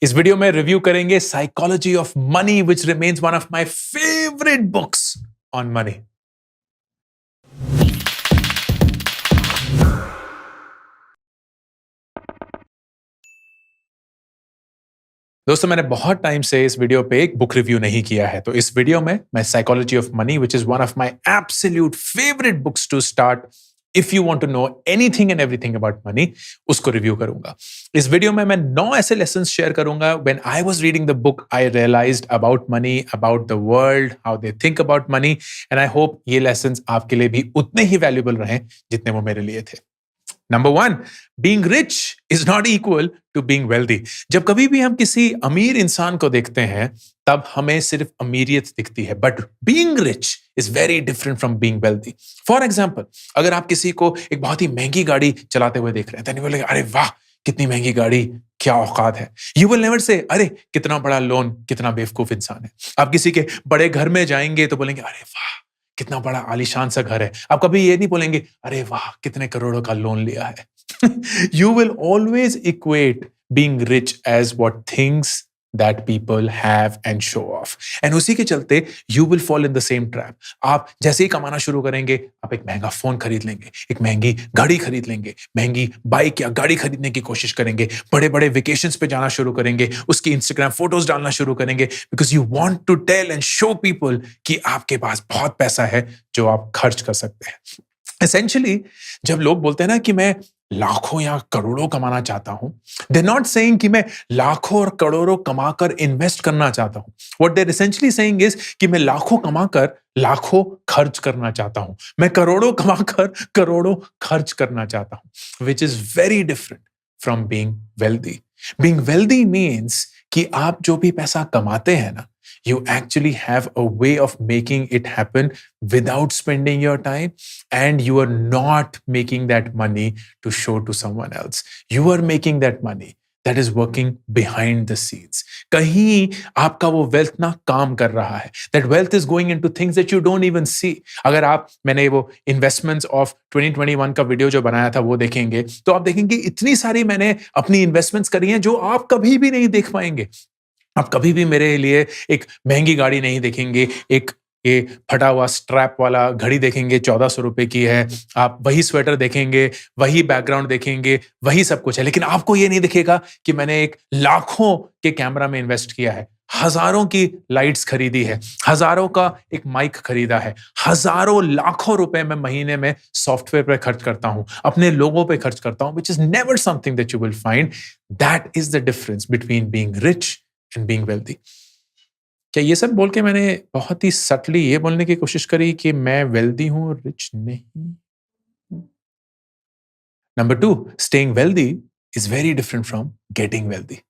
इस वीडियो में रिव्यू करेंगे psychology of money which remains one of my favourite books on money. दोस्तों, मैंने बहुत टाइम से इस वीडियो पे एक बुक रिव्यू नहीं किया है, तो इस वीडियो में मैं psychology of money which is one of my absolute favourite books to start if you want to know anything and everything about money, उसको रिव्यू करूंगा। इस वीडियो में मैं 9 ऐसे लेसन्स शेयर करूंगा। When I was reading the book I realised about money, about the world, how they think about money, and I hope ये lessons आपके लिए भी उतने ही वैल्यूएबल रहें जितने वो मेरे लिए थे। Number 1, being rich is not equal to being wealthy. जब कभी भी हम किसी अमीर इंसान को देखते हैं तब हमें सिर्फ अमीरियत दिखती है, but being rich is very different from being wealthy. For example, अगर आप किसी को एक बहुत ही महंगी गाड़ी चलाते हुए देख रहे हैं तो बोलेंगे अरे वाह कितनी महंगी गाड़ी, क्या औकात है। यू विल नेवर से अरे कितना बड़ा लोन, कितना बेवकूफ इंसान है। आप किसी के बड़े घर में जाएंगे तो बोलेंगे अरे वाह कितना बड़ा आलीशान सा घर है। आप कभी ये नहीं बोलेंगे अरे वाह कितने करोड़ों का लोन लिया है। You will always equate being rich as what things that people have and show off, and उसी के चलते you will fall in the same trap. आप जैसे ही कमाना शुरू करेंगे आप एक महंगा फोन खरीद लेंगे, एक महंगी गाड़ी खरीद लेंगे, महंगी बाइक या गाड़ी खरीदने की कोशिश करेंगे, बड़े बड़े वेकेशंस पे जाना शुरू करेंगे, उसकी इंस्टाग्राम फोटोज डालना शुरू करेंगे, because you want to tell and show people कि आपके पास बहुत पैसा है जो आप खर्च कर सकते हैं। एसेंशियली जब लोग बोलते हैं ना कि मैं लाखों या करोड़ों कमाना चाहता हूं, दे नॉट सेइंग कि मैं लाखों और करोड़ों कमाकर इन्वेस्ट करना चाहता हूं। What they essentially saying is कि मैं लाखों कमाकर लाखों खर्च करना चाहता हूं, मैं करोड़ों कमाकर करोड़ों खर्च करना चाहता हूं, which is very different from being wealthy. Being wealthy means कि आप जो भी पैसा कमाते हैं ना, you actually have a way of making it happen without spending your time, and you are not making that money to show to someone else. You are making that money that is working behind the scenes. कहीं आपका वो wealth ना काम कर रहा है. That wealth is going into things that you don't even see. अगर मैंने वो investments of 2021 का वीडियो जो बनाया था वो देखेंगे तो आप देखेंगे इतनी सारी मैंने अपनी investments करी हैं जो आप कभी भी नहीं देख पाएंगे। आप कभी भी मेरे लिए एक महंगी गाड़ी नहीं देखेंगे, एक ये फटा हुआ स्ट्रैप वाला घड़ी देखेंगे 1400 रुपए की है, आप वही स्वेटर देखेंगे, वही बैकग्राउंड देखेंगे, वही सब कुछ है, लेकिन आपको ये नहीं दिखेगा कि मैंने एक लाखों के कैमरा में इन्वेस्ट किया है, हजारों की लाइट्स खरीदी है, हजारों का एक माइक खरीदा है, हजारों लाखों रुपए मैं महीने में सॉफ्टवेयर पे खर्च करता हूं, अपने लोगों पे खर्च करता हूं, which is never something that you will find. That is the difference between being rich and being wealthy. क्या ये सब बोल के मैंने बहुत ही सटली ये बोलने की कोशिश करी कि मैं वेल्दी हूं, रिच नहीं? Number 2, staying wealthy is very different from getting wealthy.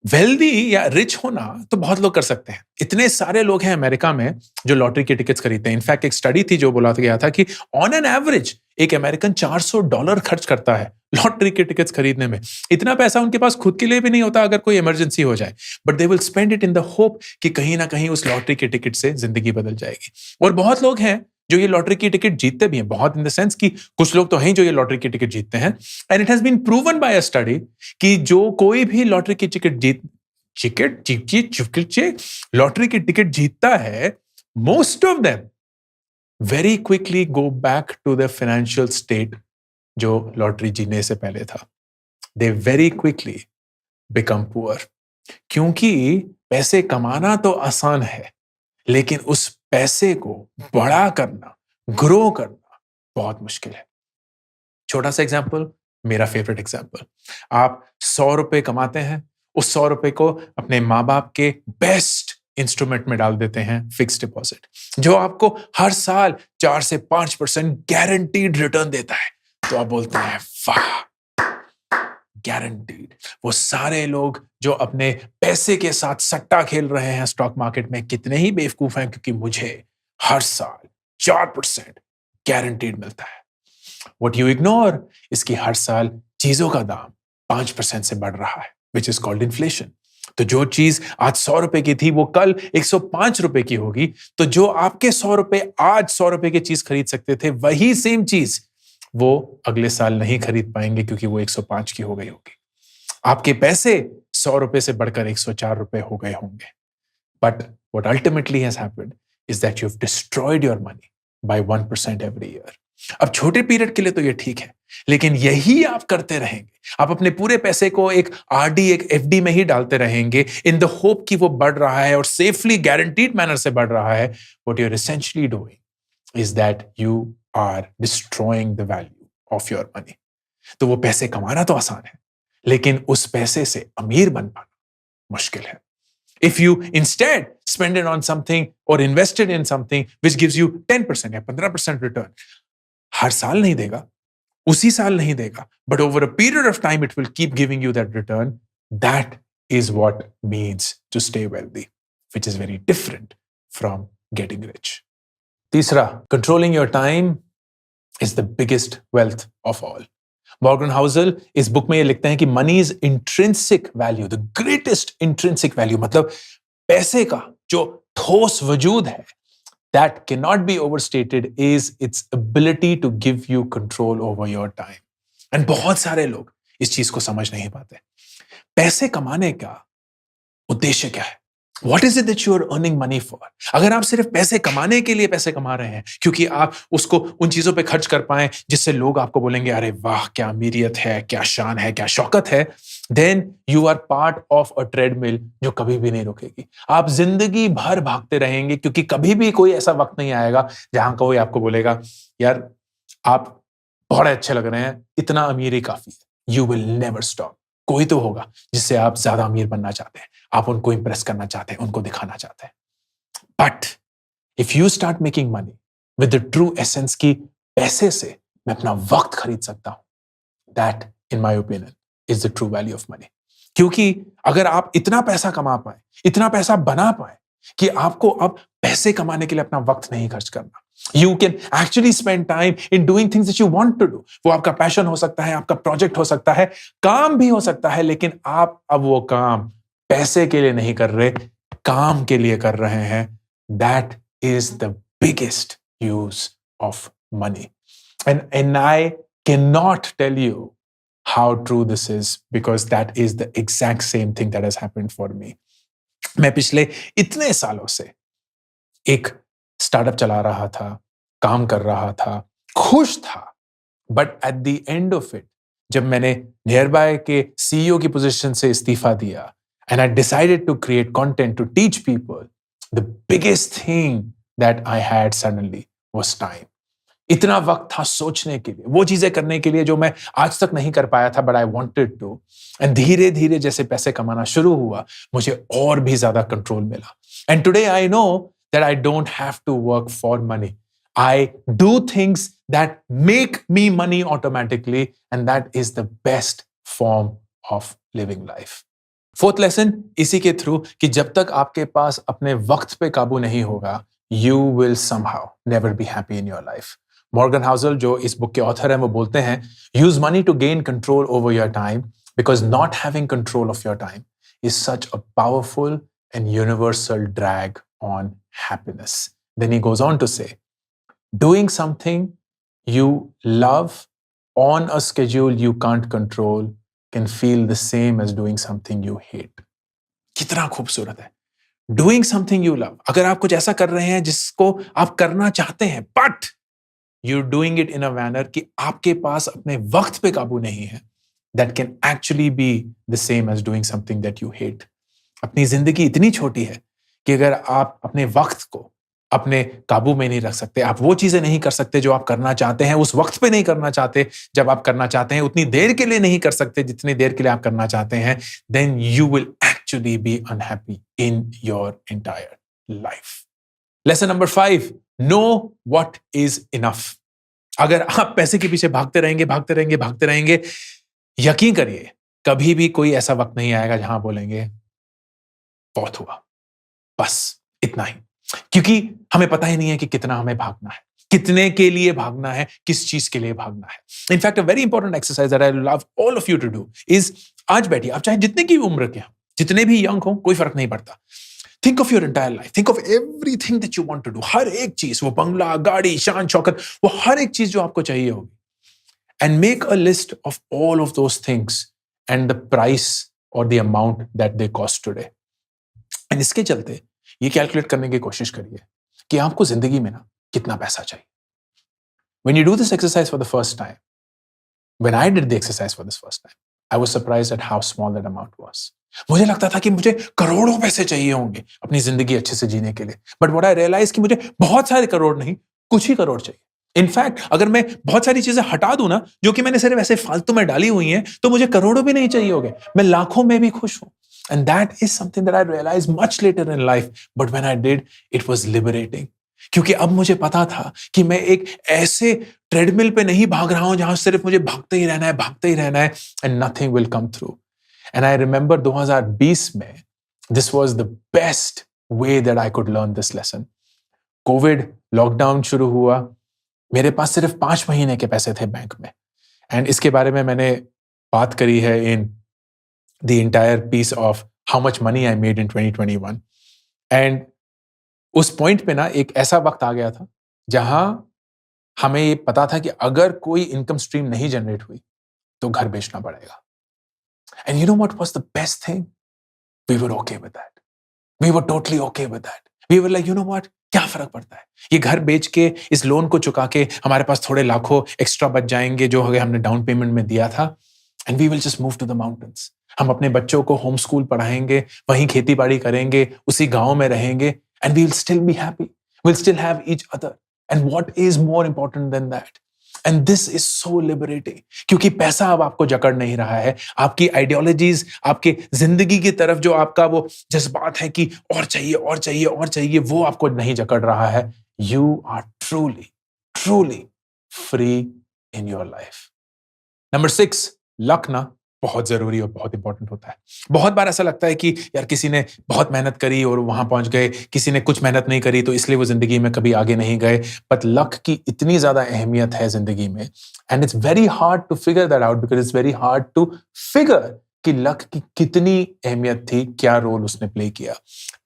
Wealthy या रिच होना तो बहुत लोग कर सकते हैं। इतने सारे लोग हैं अमेरिका में जो लॉटरी की टिकट्स खरीदते हैं। इनफैक्ट एक स्टडी थी जो बोला गया था कि ऑन एन एवरेज एक अमेरिकन $400 खर्च करता है लॉटरी के टिकट्स खरीदने में। इतना पैसा उनके पास खुद के लिए भी नहीं होता अगर कोई इमरजेंसी हो जाए, but they will spend it in the hope कि कहीं ना कहीं उस लॉटरी के टिकट से जिंदगी बदल जाएगी। और बहुत लोग हैं जो ये लॉटरी की टिकट जीतते भी हैं, बहुत इन द सेंस कि कुछ लोग तो हैं जो ये लॉटरी की टिकट जीतते हैं। And it has been proven by a study कि जो कोई भी लॉटरी की लॉटरी की टिकट जीतता है, most of them very quickly go back to the financial state जो लॉटरी जीतने से पहले था। They very quickly become poor, क्योंकि पैसे कमाना तो आसान है लेकिन उस पैसे को बड़ा करना, ग्रो करना बहुत मुश्किल है। छोटा सा एग्जांपल, मेरा फेवरेट एग्जांपल, आप 100 रुपए कमाते हैं, उस 100 रुपए को अपने माँ बाप के बेस्ट इंस्ट्रूमेंट में डाल देते हैं, फिक्स डिपॉजिट, जो आपको हर साल 4 से 5% गारंटीड रिटर्न देता है। तो आप बोलते हैं वाह गारंटीड। वो सारे लोग जो अपने पैसे के साथ सट्टा खेल रहे हैं स्टॉक मार्केट में कितने ही बेवकूफ हैं, क्योंकि मुझे हर साल 4% गारंटीड मिलता है। व्हाट यू इग्नोर इसकी हर साल चीजों का दाम 5% से बढ़ रहा है, विच इज कॉल्ड इन्फ्लेशन। तो जो चीज आज 100 रुपए की थी वो कल 105 रुपए की होगी, तो जो आपके 100 रुपए आज 100 रुपए की चीज खरीद सकते थे, वही सेम चीज वो अगले साल नहीं खरीद पाएंगे क्योंकि वो 105 की हो गई होगी। आपके पैसे ₹100 से बढ़कर ₹104 हो गए होंगे। But what ultimately has happened is that you've destroyed your money by 1% every year. अब छोटे पीरियड के लिए तो ये ठीक है, लेकिन यही आप करते रहेंगे, आप अपने पूरे पैसे को एक आरडी, एक एफडी में ही डालते रहेंगे इन द होप कि वो बढ़ रहा है और सेफली गारंटीड मैनर से बढ़ रहा है. What you're essentially doing is that you are destroying the value of your money. तो वो पैसे कमाना तो आसान है, लेकिन उस पैसे से अमीर बन पाना मुश्किल है. If you instead spend it on something or invested in something which gives you 10% या 15% return, हर साल नहीं देगा, उसी साल नहीं देगा, but over a period of time it will keep giving you that return. That is what means to stay wealthy, which is very different from getting rich. तीसरा, controlling your time is the biggest wealth of all. Morgan Housel इस book में ये लिखते हैं कि money is intrinsic value, the greatest intrinsic value, मतलब पैसे का जो ठोस वजूद है, that can not be overstated, is its ability to give you control over your time. And बहुत सारे लोग इस चीज को समझ नहीं पाते. पैसे कमाने का उद्देश्य क्या है? What is it that you are earning money for? अगर आप सिर्फ पैसे कमाने के लिए पैसे कमा रहे हैं क्योंकि आप उसको उन चीजों पे खर्च कर पाएं जिससे लोग आपको बोलेंगे अरे वाह क्या अमीरियत है, क्या शान है, क्या शौकत है, then you are part of a treadmill जो कभी भी नहीं रुकेगी. आप जिंदगी भर भागते रहेंगे क्योंकि कभी भी कोई ऐसा वक्त नहीं आएगा जहां कोई आपको बोलेगा यार आप बहुत अच्छे लग रहे हैं, इतना अमीर ही काफी है. You will never stop. कोई तो होगा जिससे आप ज्यादा अमीर बनना चाहते हैं, आप उनको इंप्रेस करना चाहते हैं, उनको दिखाना चाहते हैं. But if you start making money with the true essence की पैसे से मैं अपना वक्त खरीद सकता हूं, that in my opinion is the true value of money. क्योंकि अगर आप इतना पैसा कमा पाए, इतना पैसा बना पाए कि आपको अब पैसे कमाने के लिए अपना वक्त नहीं खर्च करना, You can actually spend time in doing things that you want to do. वो आपका पैशन हो सकता है, आपका प्रोजेक्ट हो सकता है, काम भी हो सकता है, लेकिन आप अब वो काम पैसे के लिए नहीं कर रहे, काम के लिए कर रहे हैं. That is the biggest use of money. And I cannot tell you how true this is because that is the exact same thing that has happened for me. मैं पिछले इतने सालों से एक स्टार्टअप चला रहा था, काम कर रहा था, खुश था, but at the end of it जब मैंने नियर बाय के सीईओ की पोजीशन से इस्तीफा दिया and I decided to create content to teach people, the biggest thing that I had suddenly was time. इतना वक्त था सोचने के लिए, वो चीजें करने के लिए जो मैं आज तक नहीं कर पाया था, but I wanted to. And धीरे धीरे जैसे पैसे कमाना शुरू हुआ, मुझे और भी ज्यादा कंट्रोल मिला. And today I know that I don't have to work for money. I do things that make me money automatically, and that is the best form of living life. Fourth lesson इसी के through कि जब तक आपके पास अपने वक्त पे काबू नहीं होगा, you will somehow never be happy in your life. Morgan Housel जो इस बुक के ऑथर हैं वो बोलते हैं, use money to gain control over your time because not having control of your time is such a powerful and universal drag on happiness. Then he goes on to say, doing something you love on a schedule you can't control can feel the same as doing something you hate. कितना खूबसूरत है. Doing something you love. अगर आप कुछ ऐसा कर रहे हैं जिसको आप करना चाहते हैं, but you're doing it in a manner कि आपके पास अपने वक्त पे काबू नहीं है, that can actually be the same as doing something that you hate. अपनी जिंदगी इतनी छोटी है कि अगर आप अपने वक्त को अपने काबू में नहीं रख सकते, आप वो चीजें नहीं कर सकते जो आप करना चाहते हैं, उस वक्त पे नहीं करना चाहते जब आप करना चाहते हैं, उतनी देर के लिए नहीं कर सकते जितनी देर के लिए आप करना चाहते हैं, then you will actually be unhappy in your entire life. Lesson number 5, know what is enough. अगर आप पैसे के पीछे भागते रहेंगे, यकीन करिए कभी भी कोई ऐसा वक्त नहीं आएगा जहां बोलेंगे बहुत हुआ, बस इतना ही. क्योंकि हमें पता ही नहीं है कि कितना हमें भागना है, कितने के लिए भागना है, किस चीज के लिए भागना है. In fact a very important exercise that I love all of you to do is, आज बैठिए, आप चाहे जितने की उम्र के हो, जितने भी यंग हो, कोई फर्क नहीं पड़ता. Think of your entire life, think of everything that you want to do. हर एक चीज, वो बंगला, गाड़ी, शान शौकत, वो हर एक चीज जो आपको चाहिए होगी. And make a list of all of those things and the price or the amount that they cost today. And इसके चलते ये कैलकुलेट करने की कोशिश करिए कि आपको जिंदगी में ना कितना पैसा चाहिए. When you do this exercise for the first time, when I did the exercise for this first time, I was surprised at how small that amount was. मुझे लगता था कि मुझे करोड़ों पैसे चाहिए होंगे अपनी जिंदगी अच्छे से जीने के लिए. But what I realized कि मुझे बहुत सारे करोड़ नहीं, कुछ ही करोड़ चाहिए. इनफैक्ट अगर मैं बहुत सारी चीजें हटा दूं ना, जो कि मैंने सिर्फ ऐसे फालतू में डाली हुई हैं, तो मुझे करोड़ों भी नहीं चाहिए होंगे. मैं लाखों में भी खुश हूं. And that is something that I realized much later in life. But when I did, it was liberating. क्योंकि अब मुझे पता था कि मैं एक ऐसे ट्रेडमिल पे नहीं भाग रहा हूं जहां सिर्फ मुझे भागते ही रहना है and nothing will come through. And I remember 2020 में this was the best way that I could learn this lesson. Covid lockdown शुरू हुआ, मेरे पास सिर्फ 5 महीने के पैसे थे बैंक में. एंड इसके बारे में मैंने बात करी है इन the entire piece of how much money I made in 2021. And उस पॉइंट पे ना एक ऐसा वक्त आ गया था जहां हमें ये पता था कि अगर कोई इनकम स्ट्रीम नहीं जनरेट हुई तो घर बेचना पड़ेगा. And you know what was the best thing? We were okay with that. We were totally okay with that. We were like, you know what? क्या फर्क पड़ता है? ये घर बेच के इस लोन को चुका के हमारे पास थोड़े लाखों एक्स्ट्रा बच जाएंगे जो हमने डाउन पेमेंट में दिया था. And we will just move to the mountains. हम अपने बच्चों को होम स्कूल पढ़ाएंगे, वहीं खेती बाड़ी करेंगे, उसी गांव में रहेंगे, and we'll still be happy. We'll still have each other. And what is more important than that? And this is so liberating. क्योंकि पैसा अब आपको जकड़ नहीं रहा है. आपकी आइडियोलॉजीज, आपके जिंदगी की तरफ जो आपका वो जज्बात है कि और चाहिए, वो आपको नहीं जकड़ रहा है. You are truly, truly free in your life. Number 6, luck ना बहुत जरूरी और बहुत इंपॉर्टेंट होता है. बहुत बार ऐसा लगता है कि यार किसी ने बहुत मेहनत करी और वहां पहुंच गए, किसी ने कुछ मेहनत नहीं करी तो इसलिए वो जिंदगी में कभी आगे नहीं गए. बट लक की इतनी ज्यादा अहमियत है जिंदगी में, and it's very hard to figure that out because it's very hard to figure कि लक की कितनी अहमियत थी, क्या रोल उसने प्ले किया.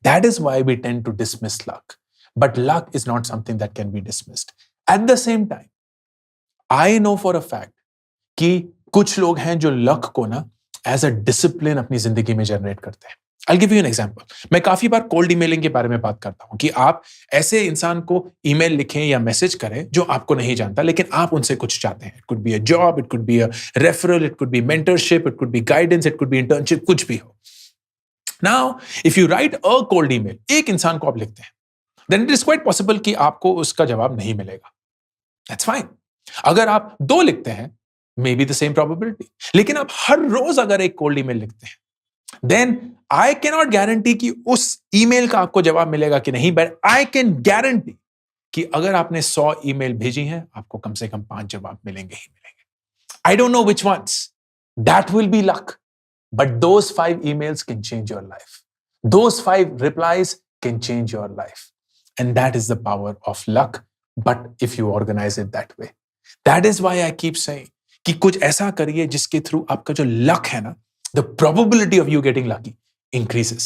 That is why we tend to dismiss luck. But luck is not something that can be dismissed. At the same time I know for a fact कि कुछ लोग हैं जो लक को ना एज अ डिसिप्लिन अपनी जिंदगी में जनरेट करते हैं. I'll give you an example. मैं काफी बार कोल्ड ईमेलिंग के बारे में बात करता हूं कि आप ऐसे इंसान को ईमेल लिखें या मैसेज करें जो आपको नहीं जानता लेकिन आप उनसे कुछ चाहते हैं. It could be a job, it could be a referral, it could be mentorship, it could be guidance, it could be internship, कुछ भी हो. Now, if you write a cold email, एक इंसान को आप लिखते हैं, then it is quite possible कि आपको उसका जवाब नहीं मिलेगा. That's fine. अगर आप 2 लिखते हैं, maybe the same probability. लेकिन आप हर रोज अगर एक कोल्ड ईमेल लिखते हैं, then I cannot guarantee कि उस ईमेल का आपको जवाब मिलेगा कि नहीं, but I can guarantee कि अगर आपने 100 ईमेल भेजी हैं, आपको कम से कम 5 जवाब मिलेंगे ही मिलेंगे. I don't know which ones. That will be luck. But those 5 emails can change your life. Those 5 replies can change your life. And that is the power of luck, but if you organize it that way. That is why I keep saying कि कुछ ऐसा करिए जिसके through आपका जो luck है ना, the probability of you getting lucky increases.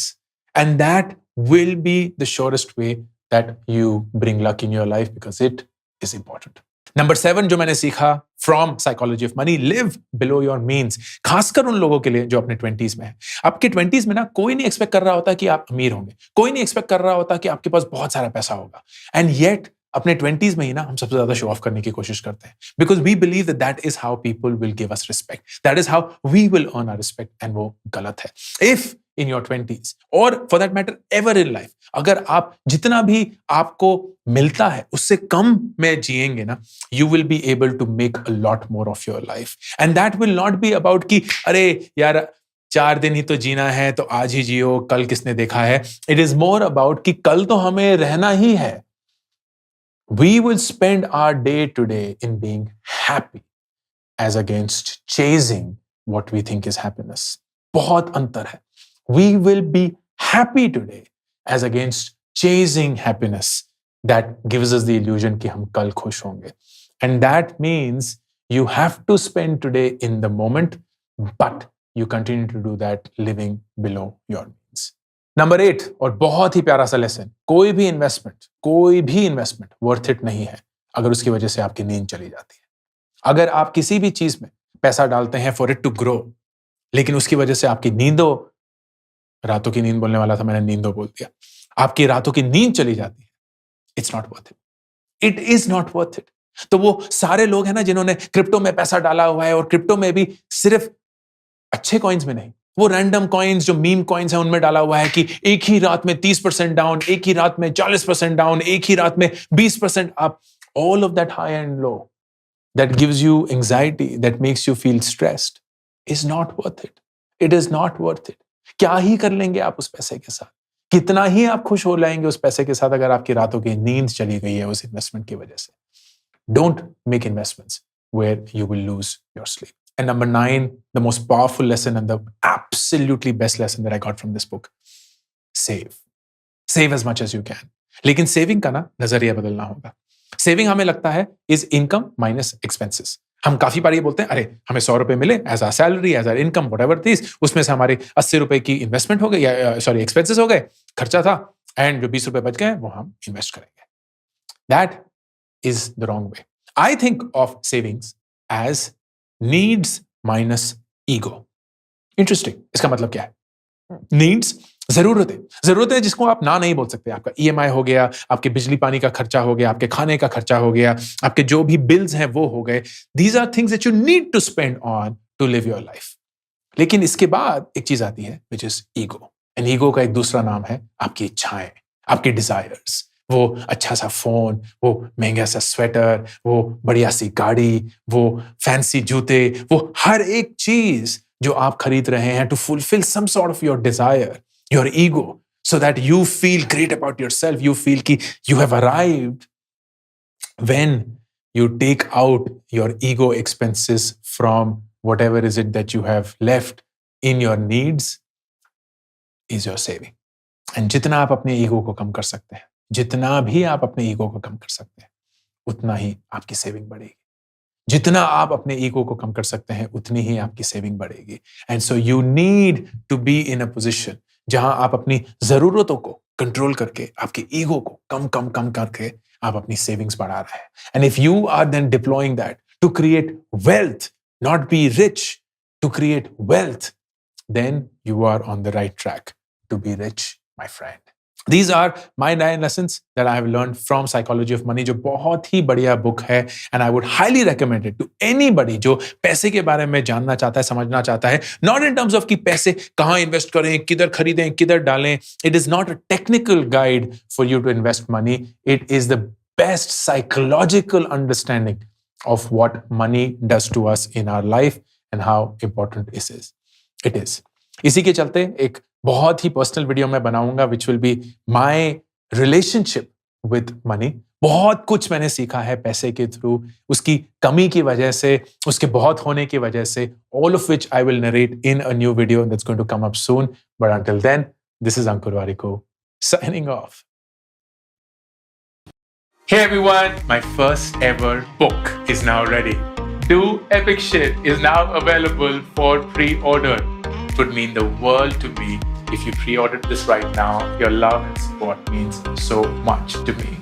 And that will be the surest way that you bring luck in your life because it is important. Number 7 जो मैंने सीखा from psychology of money, live below your means. खासकर उन लोगों के लिए जो अपने 20s में है. आपके 20s में ना कोई नहीं एक्सपेक्ट कर रहा होता कि आप अमीर होंगे. कोई नहीं एक्सपेक्ट कर रहा होता कि आपके पास बहुत सारा पैसा होगा. And yet अपने 20s में ही ना हम सबसे ज्यादा शो ऑफ करने की कोशिश करते हैं because we believe that is how people will give us respect, that is how we will earn our respect. And वो गलत है. If in your 20s or for that matter ever in life, अगर आप जितना भी आपको मिलता है उससे कम में जिएंगे ना, you will be able to make a lot more of your life. And that will not be about कि अरे यार 4 दिन ही तो जीना है तो आज ही जियो, कल किसने देखा है. इट इज मोर अबाउट कि कल तो हमें रहना ही है. We will spend our day today in being happy as against chasing what we think is happiness. बहुत अंतर है. We will be happy today as against chasing happiness that gives us the illusion कि हम कल खुश होंगे. And that means you have to spend today in the moment, but you continue to do that living below your means. Number 8 और बहुत ही प्यारा सा lesson, कोई भी इन्वेस्टमेंट वर्थ इट नहीं है अगर उसकी वजह से आपकी नींद चली जाती है. अगर आप किसी भी चीज में पैसा डालते हैं फॉर इट टू ग्रो, लेकिन उसकी वजह से आपकी नींदों, रातों की नींद बोलने वाला था, मैंने नींदों बोल दिया, आपकी रातों की नींद चली जाती है, it's not worth it, it is not worth it. तो वो सारे लोग हैं ना जिन्होंने क्रिप्टो में पैसा डाला हुआ है, और क्रिप्टो में भी सिर्फ अच्छे कॉइन्स में नहीं, वो रैंडम कॉइन्स जो मीम कॉइन्स हैं उनमें डाला हुआ है कि एक ही रात में 30% डाउन, एक ही रात में 40% डाउन, एक ही रात में 20% up, all of that high and low that gives you anxiety, that makes you feel stressed, is not worth it. It is not worth it. क्या ही कर लेंगे आप उस पैसे के साथ? कितना ही आप खुश हो जाएंगे उस पैसे के साथ अगर आपकी रातों की नींद चली गई है उस इन्वेस्टमेंट की वजह से? Don't make investments where you will lose your sleep. And number 9, the most powerful lesson and the absolutely best lesson that I got from this book: save. Save as much as you can. लेकिन saving का ना नजरिया बदलना होगा। Saving हमें लगता है is income minus expenses. हम काफी बार ये बोलते हैं, अरे हमें 100 रुपए मिले as a salary, as a income, whatever this, उसमें से हमारे 80 रुपए की इन्वेस्टमेंट हो गई, या सॉरी एक्सपेंसेस हो गए, खर्चा था, एंड जो 20 रुपए बच गए वो हम इन्वेस्ट करेंगे। That is the wrong way. I think of savings as needs minus ego. Interesting, इसका मतलब क्या है? नीड्स, जरूरतें जिसको आप ना नहीं बोल सकते। आपका ईएमआई हो गया, आपके बिजली पानी का खर्चा हो गया, आपके खाने का खर्चा हो गया, आपके जो भी बिल्स हैं वो हो गए। These are things that you need to spend on to live your life. लेकिन इसके बाद एक चीज आती है which is ego. And ego का एक दूसरा नाम है आपकी इच्छाएं, आपकी डिजायर्स। वो अच्छा सा फोन, वो महंगा सा स्वेटर, वो बढ़िया सी गाड़ी, वो फैंसी जूते, वो हर एक चीज जो आप खरीद रहे हैं to fulfil some sort of your desire, your ego, so that you feel great about yourself. You feel कि you have arrived. When you take out your ego expenses from whatever is it that you have left in your needs, is your saving. And जितना आप अपने ego को कम कर सकते हैं, जितना भी आप अपने ईगो को कम कर सकते हैं, उतना ही आपकी सेविंग बढ़ेगी। जितना आप अपने ईगो को कम कर सकते हैं, उतनी ही आपकी सेविंग बढ़ेगी। And so you need to be in a position जहां आप अपनी जरूरतों को कंट्रोल करके, आपके ईगो को कम करके आप अपनी सेविंग्स बढ़ा रहे हैं। And if you are then deploying that to create wealth, not be rich, to create wealth, then you are on the right track to be rich, my friend. These are my 9 lessons that I have learned from Psychology of Money, जो बहुत ही बढ़िया book है, and I would highly recommend it to anybody जो पैसे के बारे में जानना चाहता है, समझना चाहता है, not in terms of कि पैसे कहाँ इन्वेस्ट करें, किधर खरीदें, किधर डालें. It is not a technical guide for you to invest money. It is the best psychological understanding of what money does to us in our life and how important it is. इसी के चलते एक बहुत ही personal video मैं बनाऊंगा which will be my relationship with money. बहुत कुछ मैंने सीखा है पैसे के थ्रू, उसकी कमी की वजह से, उसके बहुत होने की वजह से, all of which I will narrate in a new video that's going to come up soon. But until then, this is Ankur Warikoo signing off. Hey everyone, my first ever book is now ready. Do Epic Shit is now available for pre-order. It would mean the world to me if you pre-ordered this right now. Your love and support means so much to me.